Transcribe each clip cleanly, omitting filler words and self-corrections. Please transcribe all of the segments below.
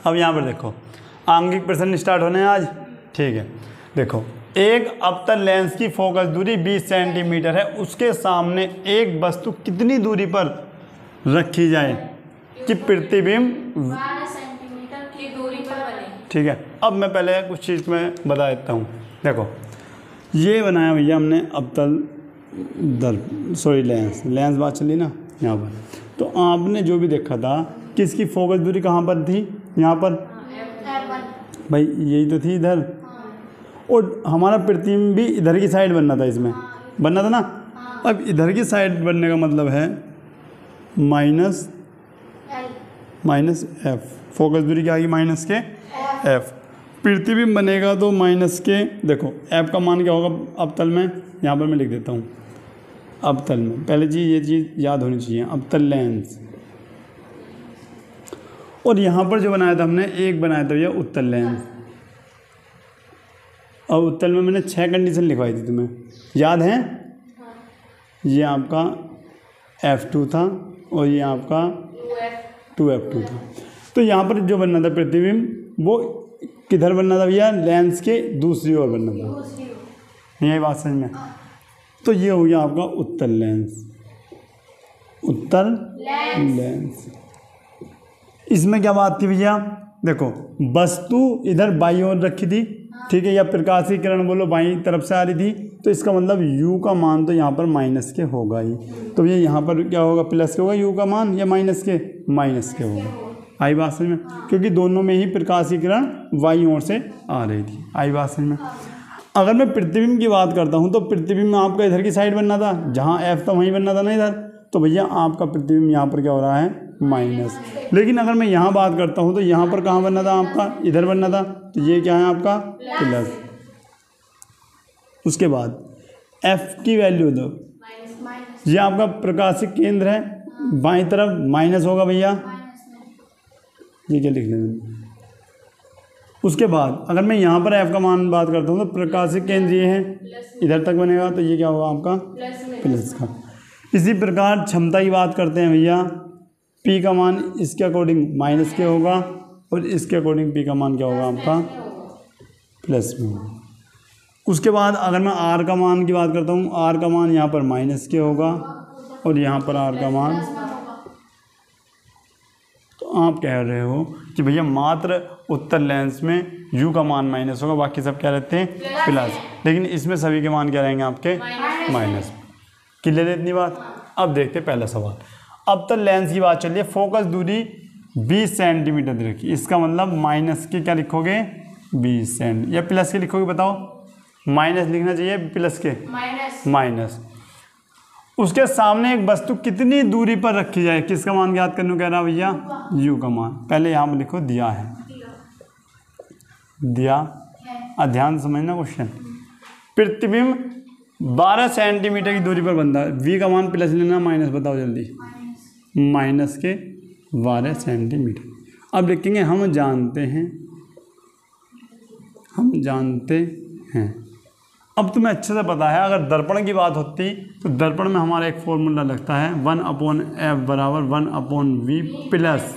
अब यहाँ पर देखो आंगिक प्रश्न स्टार्ट होने हैं आज। ठीक है, देखो एक अवतल लेंस की फोकस दूरी 20 सेंटीमीटर है, उसके सामने एक वस्तु कितनी दूरी पर रखी जाए कि प्रतिबिंब 12 सेंटीमीटर की दूरी पर बने। ठीक है, अब मैं पहले कुछ चीज़ में बता देता हूँ। देखो ये बनाया भैया हमने अवतल लेंस बात चली ना यहाँ पर, तो आपने जो भी देखा था कि इसकी फोकस दूरी कहाँ पर थी, यहाँ पर भाई यही तो थी इधर, और हमारा प्रतिबिंब भी इधर की साइड बनना था, इसमें बनना था ना। अब इधर की साइड बनने का मतलब है माइनस एफ, फोकस दूरी क्या आएगी माइनस के एफ, प्रतिबिंब बनेगा तो माइनस के, देखो एफ का मान क्या होगा अवतल में, यहाँ पर मैं लिख देता हूँ अवतल में, पहले चीज़ ये चीज़ याद होनी चाहिए, अवतल लेंस। और यहाँ पर जो बनाया था हमने एक बनाया था भैया उत्तल लेंस, और उत्तल में मैंने 6 कंडीशन लिखवाई थी, तुम्हें याद है? ये आपका F2 था और ये आपका 2F2 था। तो यहाँ पर जो बनना था प्रतिबिंब वो किधर बनना था भैया, लेंस के दूसरी ओर बनना था, यही बात समझ में। तो ये हो गया आपका उत्तल लेंस, उत्तल लेंस। इसमें क्या बात थी भैया, देखो वस्तु इधर बाईं ओर रखी थी, ठीक है, या प्रकाशीय किरण बोलो बाईं तरफ से आ रही थी, तो इसका मतलब u का मान तो यहाँ पर माइनस के होगा ही। तो ये यहाँ पर क्या होगा, प्लस के होगा u का मान, या माइनस के होगा। आई बात समझ में, क्योंकि दोनों में ही प्रकाशीय किरण बाईं ओर से आ रही थी। आई बात समझ में। अगर मैं प्रतिबिंब की बात करता हूँ तो प्रतिबिंब में आपका इधर की साइड बनना था, जहाँ f था वहीं बनना था ना इधर, तो भैया आपका प्रतिबिंब यहाँ पर क्या हो रहा है माइनस। लेकिन अगर मैं यहाँ बात करता हूँ तो यहाँ पर कहाँ बनना था आपका, इधर बनना था, तो ये क्या है आपका प्लस। उसके बाद f की वैल्यू दो, ये आपका प्रकाशिक केंद्र है, बाईं तरफ माइनस होगा भैया, ये क्या लिख लेंगे। उसके बाद अगर मैं यहाँ पर f का मान बात करता हूँ तो प्रकाशिक केंद्र ये है, इधर तक बनेगा, तो ये क्या होगा आपका प्लस का। इसी प्रकार क्षमता की बात करते हैं भैया, P का मान इसके अकॉर्डिंग माइनस के होगा और इसके अकॉर्डिंग P का मान क्या होगा आपका प्लस में होगा। उसके बाद अगर मैं R का मान की बात करता हूँ, R का मान यहाँ पर माइनस के होगा और यहाँ पर R का मान, तो आप कह रहे हो कि भैया मात्र उत्तल लेंस में U का मान माइनस होगा, बाकी सब क्या रहते हैं प्लस, लेकिन इसमें सभी के मान क्या रहेंगे आपके माइनस। क्लियर है इतनी बात। अब देखते हैं पहला सवाल। अवतल लेंस की बात चल रही है, फोकस दूरी 20 सेंटीमीटर दे रखी, इसका मतलब माइनस के क्या लिखोगे 20 सेंट, या प्लस के लिखोगे बताओ, माइनस लिखना चाहिए प्लस के माइनस। उसके सामने एक वस्तु कितनी दूरी पर रखी जाए, किसका मान ज्ञात करने को कह रहा भैया u का मान। पहले यहाँ पर लिखो दिया है, दिया, ध्यान समझना क्वेश्चन। प्रतिबिंब 12 सेंटीमीटर की दूरी पर बनता है, v का मान प्लस लेना माइनस, बताओ जल्दी, माइनस के 12 सेंटीमीटर। अब लिखेंगे हम जानते हैं। अब तुम्हें अच्छे से पता है, अगर दर्पण की बात होती तो दर्पण में हमारा एक फॉर्मूला लगता है 1/f बराबर 1/v प्लस,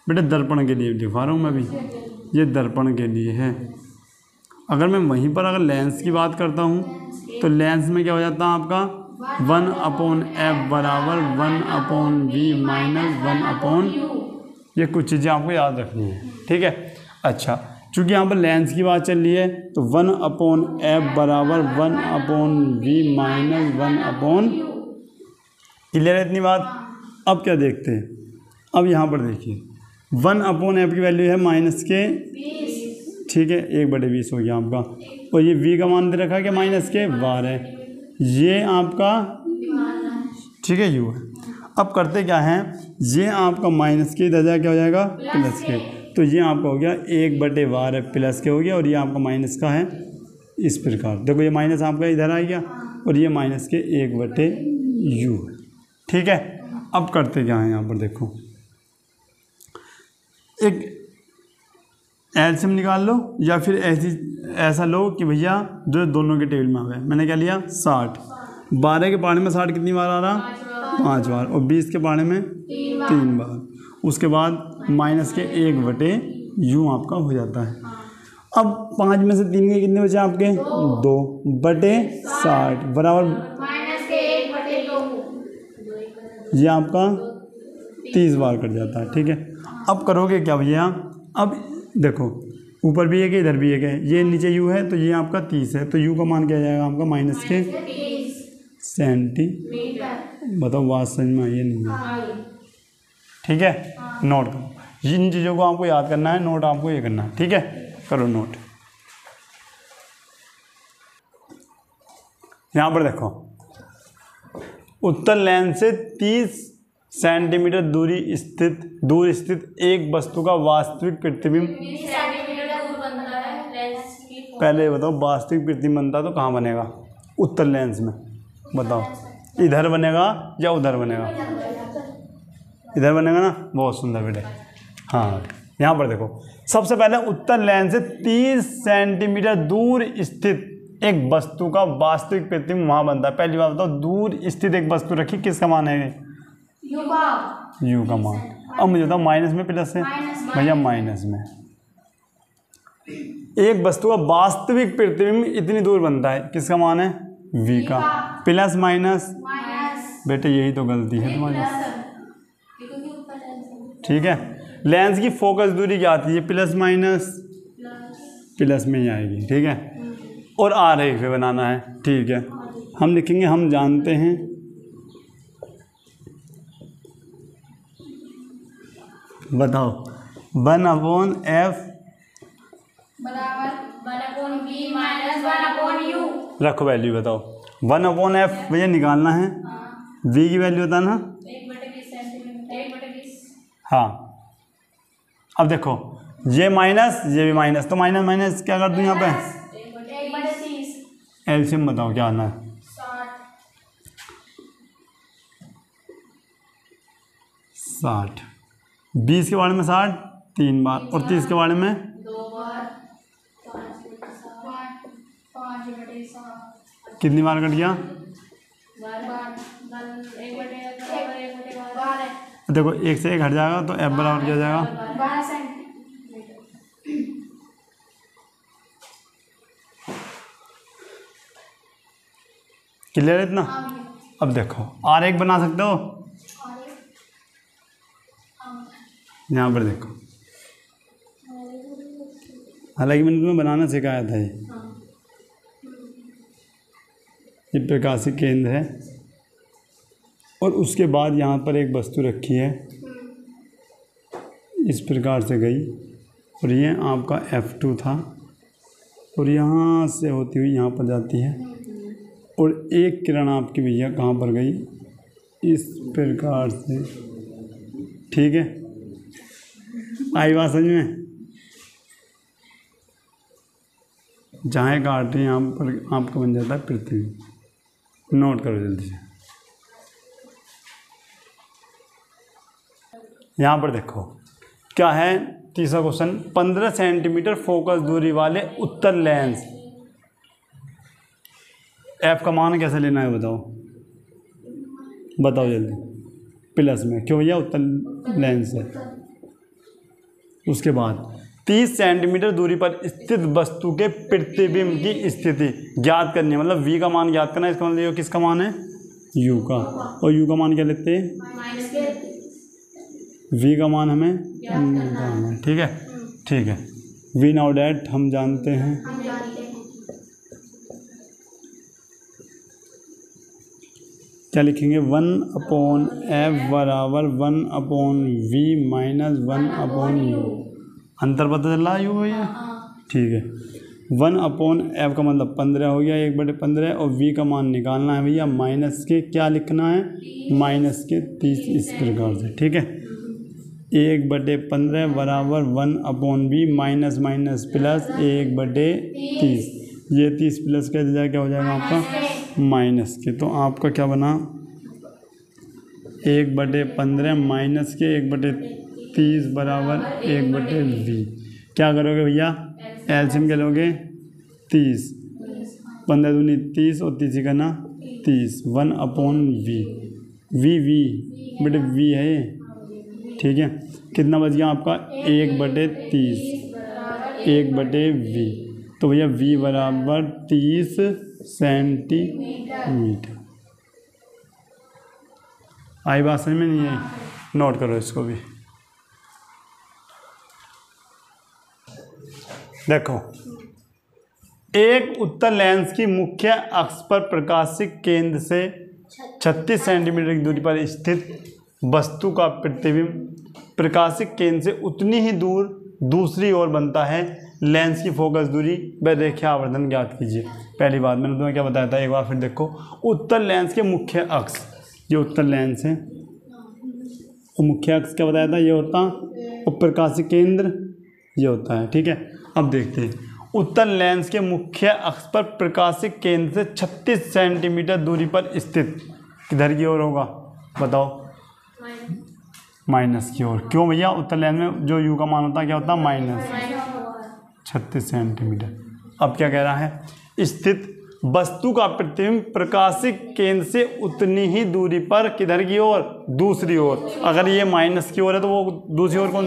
बेटे दर्पण के लिए दिखा रहा हूँ मैं भी, ये दर्पण के लिए है। अगर मैं वहीं पर अगर लेंस की बात करता हूँ तो लेंस में क्या हो जाता है आपका 1/f बराबर 1/v माइनस 1/, ये कुछ चीज़ें आपको याद रखनी है, ठीक है। अच्छा, चूँकि यहाँ पर लेंस की बात चल रही है तो 1/f बराबर 1/v माइनस 1/, क्लियर है इतनी बात। अब क्या देखते हैं, अब यहाँ पर देखिए 1/f की वैल्यू है माइनस के, ठीक है, 1/20 हो गया आपका, और ये v का मान दे रखा है कि माइनस के 12, ये आपका ठीक है u है। अब करते क्या हैं, ये आपका माइनस के इधर क्या हो जाएगा प्लस के, तो ये आपका हो गया 1/12 प्लस के हो गया, और ये आपका माइनस का है इस प्रकार। देखो ये माइनस आपका इधर आ गया और ये माइनस के 1/u है, ठीक है। अब करते क्या है, यहाँ पर देखो एक एलसीएम निकाल लो, या फिर ऐसा लो कि भैया जो दोनों के टेबल में आ गए। मैंने क्या लिया 60, 12 के पहाड़े में 60 कितनी बार आ रहा 5 बार, और 20 के पहाड़े में 3 बार। उसके बाद माइनस के 1/u आपका हो जाता है। अब 5 में से 3 के कितने बचे आपके? 2/60 बराबर माइनस के 1/2 ये आपका 30 बार कट जाता है। ठीक है, अब करोगे क्या भैया? अब देखो ऊपर भी एक है इधर भी एक है, ये नीचे u है तो ये आपका 30 है, तो u का मान क्या आ जाएगा आपका? माइनस के 30 सेंटीमीटर। बताओ बात समझ में आई है नहीं? ठीक है, नोट करो। इन चीज़ों को आपको याद करना है, नोट आपको ये करना है। ठीक है, करो नोट। यहाँ पर देखो, उत्तर लेंस से 30 सेंटीमीटर दूर स्थित एक वस्तु का वास्तविक प्रतिबिंब। सेंटीमीटर दूर बनता है लेंस की। पहले बताओ वास्तविक प्रतिबिंब बनता तो कहाँ बनेगा? उत्तर लेंस में। बताओ इधर बनेगा या उधर बनेगा? इधर बनेगा ना। बहुत सुंदर बेटे। हाँ, यहाँ पर देखो, सबसे पहले उत्तर लेंस से 30 सेंटीमीटर दूर स्थित एक वस्तु का वास्तविक प्रतिबिंब वहाँ बनता है। पहली बात बताओ, दूर स्थित एक वस्तु रखी, किसका मान है? यू का मान। अब मुझे बताओ माइनस में प्लस है? भैया माइनस में। एक वस्तु का वास्तविक प्रतिबिंब इतनी दूर बनता है, किसका मान है? वी का। प्लस माइनस बेटे यही तो गलती है तुम्हारी। ठीक है, लेंस की फोकस दूरी क्या आती है? प्लस माइनस प्लस में ही आएगी। ठीक है, और आरेख पे बनाना है। ठीक है, हम लिखेंगे हम जानते हैं बताओ 1/f बराबर 1/v माइनस 1/u। रखो वैल्यू बताओ। 1/f भैया निकालना है। v की वैल्यू होता है ना 1/20 सेंटीमीटर 1/20। हाँ, अब देखो ये माइनस ये भी माइनस, तो माइनस माइनस क्या कर दूँ यहाँ पे? 1/30 एलसीएम बताओ क्या आना है? 60। 20 के बारे में 60 3 बार और 30 के बारे में 2 बार 5/7 कितनी बार कट गया? बार 1/12 देखो 1 से 1 हट जाएगा तो f बराबर क्या हो जाएगा? 12 सेंटीमीटर। क्लियर है इतना? अब देखो आरेख बना सकते हो। यहाँ पर देखो, हालांकि मैंने तुम्हें बनाना सिखाया था। ये प्रकाशीय केंद्र है और उसके बाद यहाँ पर एक वस्तु रखी है, इस प्रकार से गई और ये आपका F2 था और यहाँ से होती हुई यहाँ पर जाती है और एक किरण आपकी भैया कहाँ पर गई? इस प्रकार से। ठीक है, आई बात समझ में? जहाँ काट रही यहाँ पर आपका बन जाता है पृथ्वी। नोट करो जल्दी से। यहाँ पर देखो क्या है? तीसरा क्वेश्चन, 15 सेंटीमीटर फोकस दूरी वाले उत्तर लेंस एफ का मान कैसे लेना है बताओ? बताओ जल्दी। प्लस में, क्यों भैया? उत्तर लेंस है। उसके बाद 30 सेंटीमीटर दूरी पर स्थित वस्तु के प्रतिबिंब की स्थिति ज्ञात करनी है। मतलब v का मान ज्ञात करना है। इसका मतलब ये किसका मान है? u का। और u का मान क्या लेते हैं? v का मान हमें जानना है। ठीक है, ठीक है। वी नाउ डैट हम जानते हैं। क्या लिखेंगे? 1/f बराबर 1/v माइनस 1/u। अंतर पता चल रहा है यू भैया? ठीक है, 1/f का मतलब 15 हो गया, 1/15 और v का मान निकालना है भैया माइनस के, क्या लिखना है? माइनस के 30 इस प्रकार से। ठीक है, 1/15 बराबर 1/v माइनस माइनस प्लस 1/30। ये 30 प्लस क्या हो जाएगा आपका? माइनस के। तो आपका क्या बना? 1/15 माइनस के 1/30 बराबर 1/v। क्या करोगे भैया? एलसीएम क्या लोगे? 30। 15 दूनी 30 और 30 का ना 30। 1/v। वी बटे v है ये। ठीक है, कितना बच गया आपका 1/30, 1/v। तो भैया v बराबर 30 सेंटीमीटर। आई बात समझ में नहीं आई? नोट करो इसको भी। देखो, एक उत्तर लेंस की मुख्य अक्ष पर प्रकाशिक केंद्र से 36 सेंटीमीटर की दूरी पर स्थित वस्तु का प्रतिबिंब प्रकाशिक केंद्र से उतनी ही दूर दूसरी ओर बनता है। लेंस की फोकस दूरी व रेखा आवर्धन ज्ञात कीजिए। पहली बात मैंने तुम्हें क्या बताया था, एक बार फिर देखो। उत्तर लेंस के मुख्य अक्ष, ये उत्तर लेंस है, वो मुख्य अक्ष क्या बताया था, ये होता, और प्रकाशिक केंद्र ये होता है। ठीक है, अब देखते हैं। उत्तर लेंस के मुख्य अक्ष पर प्रकाशिक केंद्र से 36 सेंटीमीटर दूरी पर स्थित किधर की ओर होगा बताओ? माइनस की ओर। क्यों भैया? उत्तर लेंस में जो u का मान होता है क्या होता है? -36 सेंटीमीटर। अब क्या कह रहा है? स्थित वस्तु का प्रतिबिंब प्रकाशिक केंद्र से उतनी ही दूरी पर किधर की ओर? दूसरी ओर। अगर ये माइनस की ओर है तो वो दूसरी ओर कौन?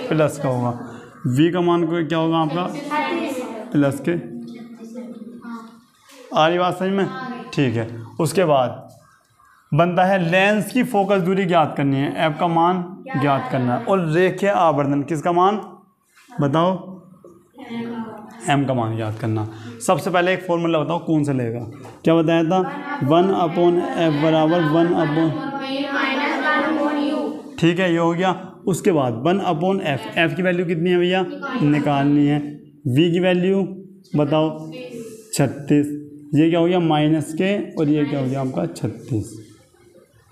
प्लस का होगा। v का मान को क्या होगा आपका? प्लस के। आ रही बात समझ में? ठीक है। उसके बाद बनता है लेंस की फोकस दूरी ज्ञात करनी है, f का मान ज्ञात करना है, और रेखीय आवर्धन किसका मान बताओ? m का मान ज्ञात करना। सबसे पहले एक फॉर्मूला बताओ कौन सा लेगा? क्या बताया था? 1/f बराबर 1/, ठीक है, ये हो गया। उसके बाद 1/f, f की वैल्यू कितनी है भैया? निकालनी है। v की वैल्यू बताओ? 36। ये क्या हो गया? माइनस के, और ये क्या हो गया आपका? 36।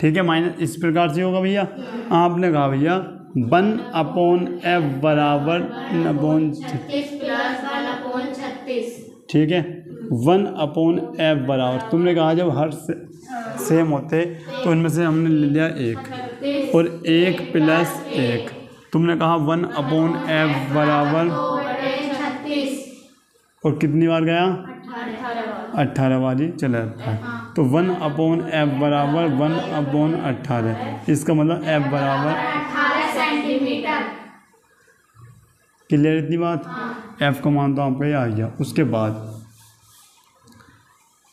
ठीक है, माइनस इस प्रकार से होगा भैया। आपने कहा भैया 1/f बराबर 1/36, ठीक है। 1/f बराबर, तुमने कहा जब हर सेम होते तो इनमें से हमने ले लिया 1 और 1 + 1। तुमने कहा 1/f बराबर, और कितनी बार गया? 18 बारी चला जाता है। तो 1/f बराबर 1/18। इसका मतलब f बराबर 18 सेंटीमीटर। क्लियर इतनी बात? f का मान तो आपका ये आ गया। उसके बाद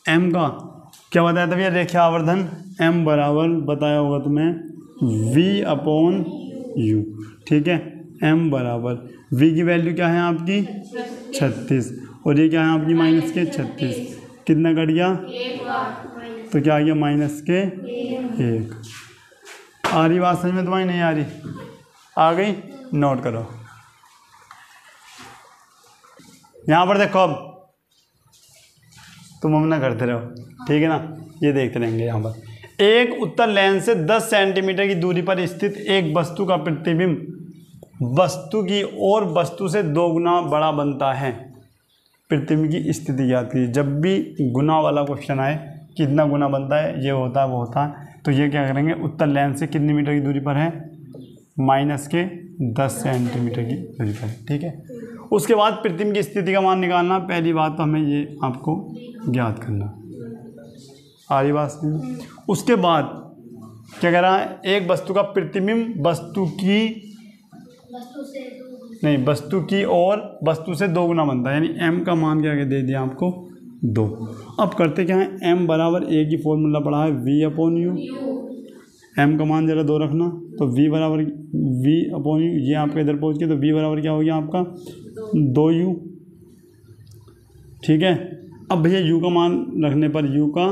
m का क्या बताया था भैया? रेखीय आवर्धन। m बराबर बताया होगा तुम्हें v/u, ठीक है। m बराबर v की वैल्यू क्या है आपकी? 36, और ये क्या है आपकी? माइनस के 36। कितना कट गया? तो क्या आ गया? माइनस के 1। आ रही बात समझ में तुम्हारी? नहीं आ रही? आ गई? नोट करो। यहाँ पर देखो, अब तुम अपना करते रहो, ठीक है ना? ये देखते रहेंगे। यहाँ पर एक उत्तर लेंस से 10 सेंटीमीटर की दूरी पर स्थित एक वस्तु का प्रतिबिंब वस्तु की और वस्तु से 2 गुना बड़ा बनता है। प्रतिबिंब की स्थिति ज्ञात कीजिए। जब भी गुना वाला क्वेश्चन आए, कितना गुना बनता है, ये होता है वो होता है, तो ये क्या करेंगे? उत्तर लेंस से कितनी मीटर की दूरी पर है? माइनस के 10 सेंटीमीटर की दूरी पर, ठीक है। उसके बाद प्रतिबिंब की स्थिति का मान निकालना। पहली बात तो हमें ये आपको ज्ञात करना। आ रही बात समझ? उसके बाद क्या कह रहा है? एक वस्तु का प्रतिबिंब वस्तु की और वस्तु से 2 गुना बनता है, यानी m का मान क्या दे दिया आपको? 2। अब करते क्या है? m बराबर एक ही फॉर्मूला पड़ा है v/u। m का मान जरा 2 रखना, तो v बराबर v/u। ये आपका इधर पहुंच गया, तो v बराबर क्या हो गया आपका? 2u, ठीक है। अब भैया u का मान रखने पर, u का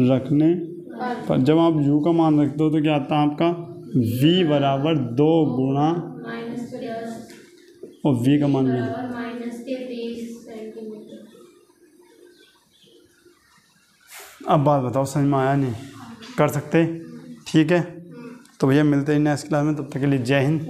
रखने पर जब आप u का मान रखते हो तो क्या आता है आपका? v बराबर 2 गुना, और v का मान अब बात बताओ, समझ में आया नहीं? कर सकते? ठीक है। तो भैया मिलते हैं नेक्स्ट क्लास में, तब तक के लिए जय हिंद।